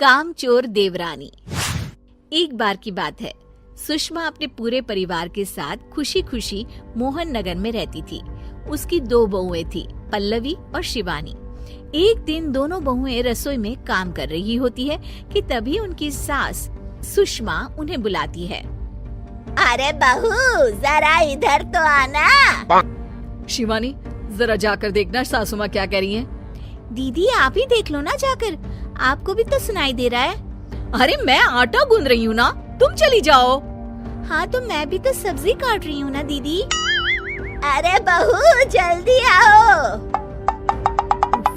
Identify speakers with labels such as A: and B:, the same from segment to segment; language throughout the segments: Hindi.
A: कामचोर देवरानी। एक बार की बात है, सुषमा अपने पूरे परिवार के साथ खुशी खुशी मोहन नगर में रहती थी। उसकी 2 बहुएं थी, पल्लवी और शिवानी। एक दिन दोनों बहुएं रसोई में काम कर रही होती है कि तभी उनकी सास सुषमा उन्हें बुलाती है।
B: अरे बहू, जरा इधर तो आना।
A: शिवानी, जरा जाकर देखना सासू माँ क्या कह रही हैं।
B: दीदी आप ही देख लो ना जाकर, आपको भी तो सुनाई दे रहा है।
A: अरे मैं आटा गूंद रही हूँ ना, तुम चली जाओ।
B: हाँ तो मैं भी तो सब्जी काट रही हूँ ना दीदी। अरे बहू जल्दी आओ।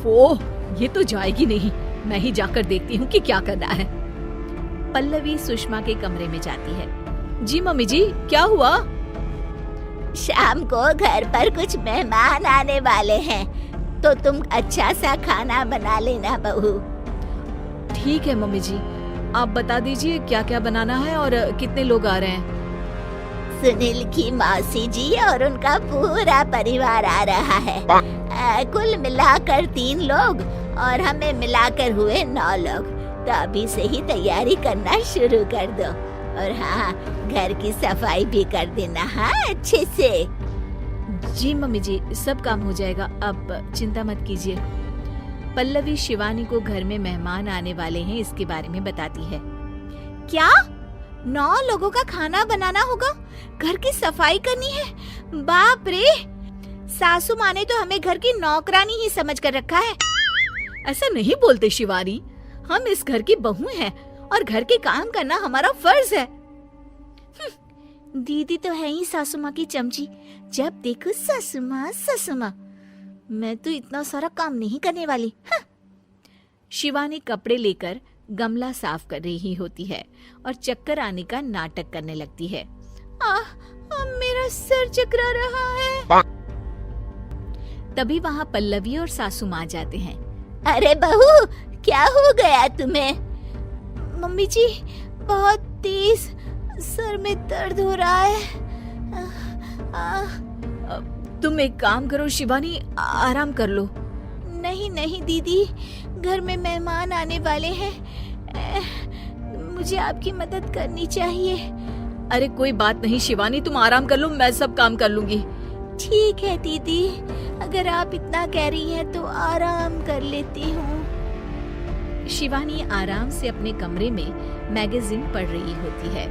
A: वो ये तो जाएगी नहीं, मैं ही जाकर देखती हूँ कि क्या करना है। पल्लवी सुषमा के कमरे में जाती है। जी मम्मी जी, क्या हुआ?
B: शाम को घर पर कुछ मेहमान आने वाले हैं, तो तुम अच्छा सा खाना बना लेना बहू।
A: ठीक है मम्मी जी, आप बता दीजिए क्या क्या बनाना है और कितने लोग आ रहे हैं।
B: सुनील की मौसी जी और उनका पूरा परिवार आ रहा है। कुल मिलाकर 3 लोग और हमें मिलाकर हुए 9 लोग। तो अभी से ही तैयारी करना शुरू कर दो। और हाँ, घर की सफाई भी कर देना, हाँ अच्छे से।
A: जी मम्मी जी, सब काम हो जाएगा, आप चिंता मत कीजिए। पल्लवी शिवानी को घर में मेहमान आने वाले हैं इसके बारे में बताती है।
B: क्या 9 लोगों का खाना बनाना होगा, घर की सफाई करनी है? बाप रे, सासू माँ ने तो हमें घर की नौकरानी ही समझ कर रखा है।
A: ऐसा नहीं बोलते शिवानी, हम इस घर की बहू हैं और घर के काम करना हमारा फर्ज है।
B: दीदी तो है ही सासू माँ की चमची, जब देखो सासू माँ सासू माँ। मैं तो इतना सारा काम नहीं करने वाली।
A: शिवानी कपड़े लेकर गमला साफ कर रही होती है और चक्कर आने का नाटक करने लगती है।
B: मेरा सर चकरा रहा है।
A: तभी वहाँ पल्लवी और सासू माँ जाते हैं।
B: अरे बहू, क्या हो गया तुम्हें? मम्मी जी, बहुत तेज सर में दर्द हो रहा है।
A: तुम एक काम करो शिवानी, आराम कर लो।
B: नहीं नहीं दीदी, घर में मेहमान आने वाले हैं, मुझे आपकी मदद करनी चाहिए।
A: अरे कोई बात नहीं शिवानी, तुम आराम कर लो, मैं सब काम कर लूंगी।
B: ठीक है दीदी, अगर आप इतना कह रही हैं तो आराम कर लेती हूँ।
A: शिवानी आराम से अपने कमरे में मैगजीन पढ़ रही होती है।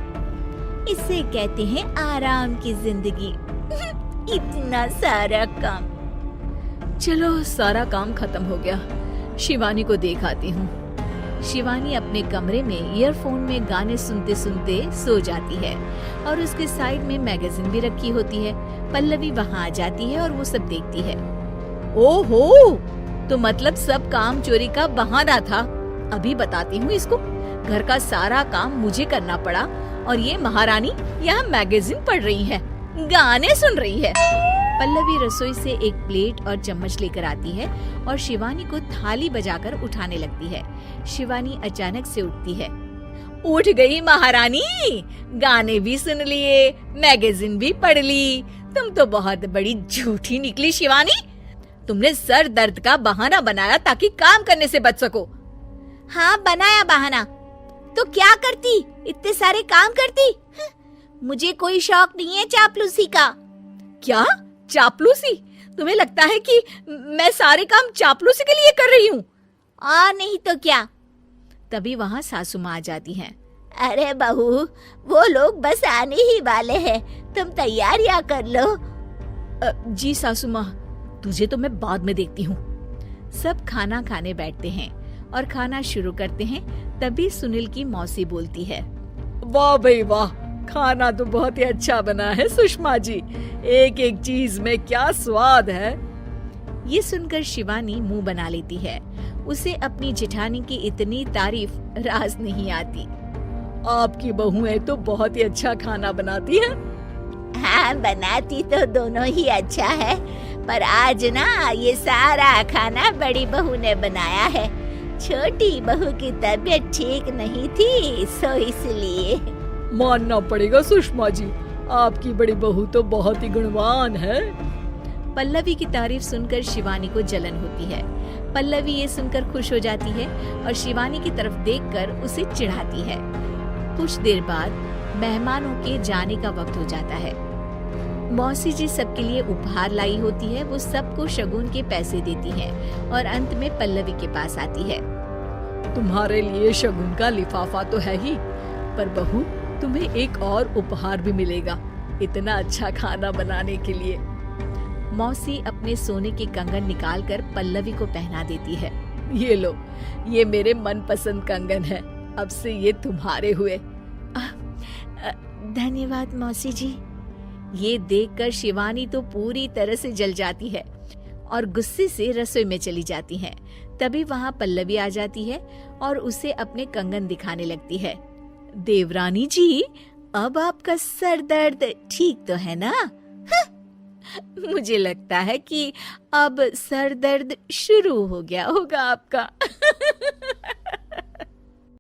B: इसे कहते हैं आराम की जिंदगी। इतना सारा काम।
A: चलो सारा काम खत्म हो गया, शिवानी को देख आती हूँ। शिवानी अपने कमरे में ईयरफोन में गाने सुनते सुनते सो जाती है और उसके साइड में मैगजीन भी रखी होती है। पल्लवी वहाँ आ जाती है और वो सब देखती है। ओहो, तो मतलब सब काम चोरी का बहाना था। अभी बताती हूँ इसको। घर का सारा काम मुझे करना पड़ा और ये महारानी यहाँ मैगजीन पढ़ रही है, गाने सुन रही है। पल्लवी रसोई से एक प्लेट और चम्मच लेकर आती है और शिवानी को थाली बजाकर उठाने लगती है। शिवानी अचानक से उठती है। उठ गई महारानी, गाने भी सुन लिए, मैगजीन भी पढ़ ली। तुम तो बहुत बड़ी झूठी निकली शिवानी। तुमने सर दर्द का बहाना बनाया ताकि काम करने से बच सको।
B: हाँ बनाया बहाना, तो क्या करती, इतने सारे काम करती। मुझे कोई शौक नहीं है चापलूसी का।
A: क्या चापलूसी? तुम्हें लगता है कि मैं सारे काम चापलूसी के लिए कर रही हूँ?
B: नहीं तो क्या।
A: तभी वहाँ सासू माँ आ जाती हैं।
B: अरे बहू, वो लोग बस आने ही वाले हैं, तुम तैयारियां कर लो।
A: जी सासू माँ, तुझे तो मैं बाद में देखती हूँ। सब खाना खाने बैठते हैं और खाना शुरू करते हैं। तभी सुनील की मौसी बोलती है। वाह भाई वाह, खाना तो बहुत ही अच्छा बना है सुषमा जी, एक एक चीज में क्या स्वाद है। ये सुनकर शिवानी मुंह बना लेती है। उसे अपनी जेठानी की इतनी तारीफ राज नहीं आती। आपकी बहुएं तो बहुत ही अच्छा खाना बनाती हैं।
B: हाँ बनाती तो दोनों ही अच्छा है, पर आज ना ये सारा खाना बड़ी बहू ने बनाया है। छोटी बहू की तबीयत ठीक नहीं थी, सो इसलिए।
A: मानना पड़ेगा सुषमा जी, आपकी बड़ी बहू तो बहुत ही गुणवान है। पल्लवी की तारीफ सुनकर शिवानी को जलन होती है। पल्लवी ये सुनकर खुश हो जाती है और शिवानी की तरफ देखकर उसे चिढ़ाती है। कुछ देर बाद मेहमानों के जाने का वक्त हो जाता है। मौसी जी सबके लिए उपहार लाई होती है। वो सबको शगुन के पैसे देती है और अंत में पल्लवी के पास आती है।
C: तुम्हारे लिए शगुन का लिफाफा तो है ही, पर बहू तुम्हें एक और उपहार भी मिलेगा इतना अच्छा खाना बनाने के लिए।
A: मौसी अपने सोने के कंगन निकालकर पल्लवी को पहना देती है।
C: ये लो, ये मेरे मनपसंद कंगन है, अब से ये तुम्हारे हुए।
A: धन्यवाद मौसी जी। ये देखकर शिवानी तो पूरी तरह से जल जाती है और गुस्से से रसोई में चली जाती है। तभी वहाँ पल्लवी आ जाती है और उसे अपने कंगन दिखाने लगती है। देवरानी जी, अब आपका सर दर्द ठीक तो है ना? मुझे लगता है कि अब सर दर्द शुरू हो गया होगा आपका।